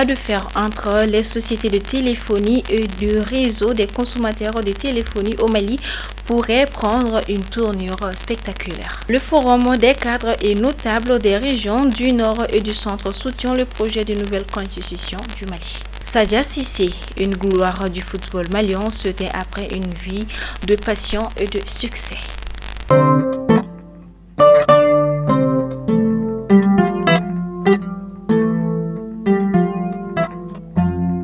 bras de fer entre les sociétés de téléphonie et du réseau des consommateurs de téléphonie au Mali pourrait prendre une tournure spectaculaire. Le forum des cadres et notables des régions du Nord et du Centre soutient le projet de nouvelle constitution du Mali. Sadia Cissé, une gloire du football malien, se tait après une vie de passion et de succès.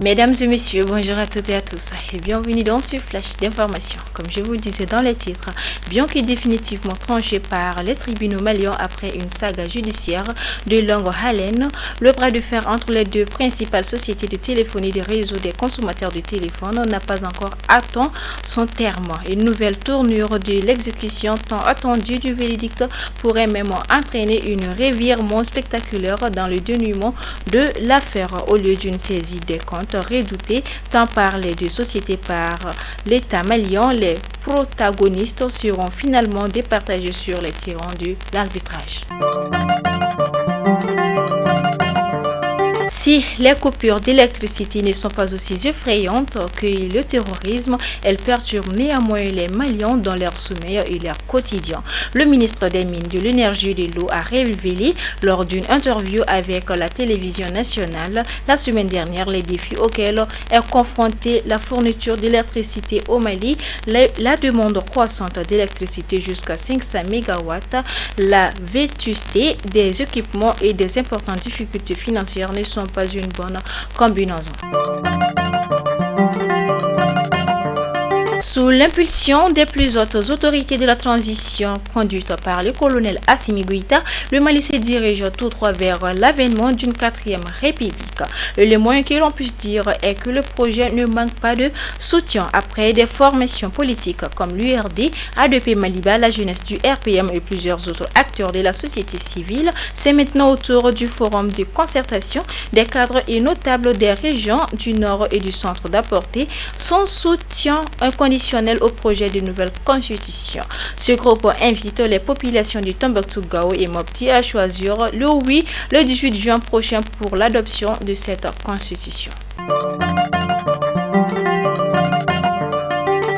Mesdames et messieurs, bonjour à toutes et à tous et bienvenue dans ce flash d'information. Comme je vous le disais dans les titres, bien que définitivement tranché par les tribunaux maliens après une saga judiciaire de longue haleine, le bras de fer entre les deux principales sociétés de téléphonie des réseaux des consommateurs de téléphone n'a pas encore atteint son terme. Une nouvelle tournure de l'exécution tant attendue du verdict pourrait même entraîner un revirement spectaculaire dans le dénouement de l'affaire au lieu d'une saisie des comptes redouté tant par les deux sociétés par l'État malien. Les protagonistes seront finalement départagés sur les terrains de l'arbitrage. Si les coupures d'électricité ne sont pas aussi effrayantes que le terrorisme, elles perturbent néanmoins les Maliens dans leur sommeil et leur quotidien. Le ministre des Mines, de l'Énergie et de l'Eau a révélé lors d'une interview avec la télévision nationale la semaine dernière les défis auxquels est confrontée la fourniture d'électricité au Mali, la demande croissante d'électricité jusqu'à 500 MW, la vétusté des équipements et des importantes difficultés financières ne sont pas une bonne combinaison. Sous l'impulsion des plus hautes autorités de la transition conduite par le colonel Assimi Goïta, le Mali se dirige tout droit vers l'avènement d'une 4e république. Le moins que l'on puisse dire est que le projet ne manque pas de soutien après des formations politiques comme l'URD, ADP Maliba, la jeunesse du RPM et plusieurs autres acteurs de la société civile. C'est maintenant autour du forum de concertation des cadres et notables des régions du Nord et du Centre d'apporter son soutien inconditionnel au projet de nouvelle constitution. Ce groupe invite les populations du Tombouctou, Gao et Mopti à choisir le oui le 18 juin prochain pour l'adoption de cette constitution.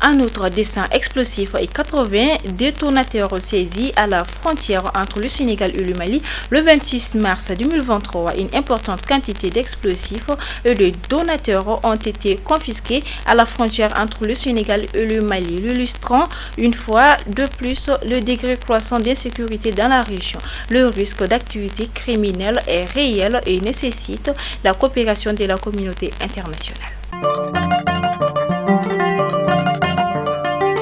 En outre, des sang explosifs et 80 détonateurs saisis à la frontière entre le Sénégal et le Mali le 26 mars 2023. Une importante quantité d'explosifs et de donateurs ont été confisqués à la frontière entre le Sénégal et le Mali, illustrant une fois de plus le degré croissant d'insécurité dans la région. Le risque d'activité criminelle est réel et nécessite la coopération de la communauté internationale.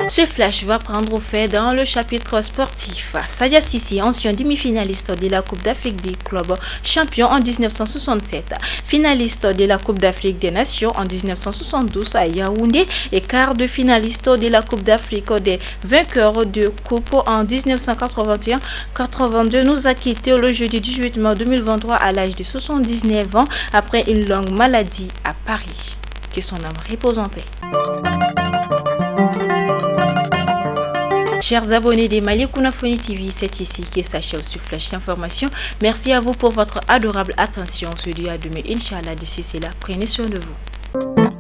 Ce flash va prendre fait dans le chapitre sportif. Sadia Cissé, ancien demi-finaliste de la Coupe d'Afrique des clubs champion en 1967, finaliste de la Coupe d'Afrique des Nations en 1972 à Yaoundé et quart de finaliste de la Coupe d'Afrique des vainqueurs de Coupe en 1981-82, nous a quitté le jeudi 18 mai 2023 à l'âge de 79 ans après une longue maladie à Paris. Que son âme repose en paix. Chers abonnés des Mali Kunafoni TV, c'est ici que s'achève ce flash d'information. Merci à vous pour votre adorable attention. On se dit à demain, Inch'Allah. D'ici là, prenez soin de vous.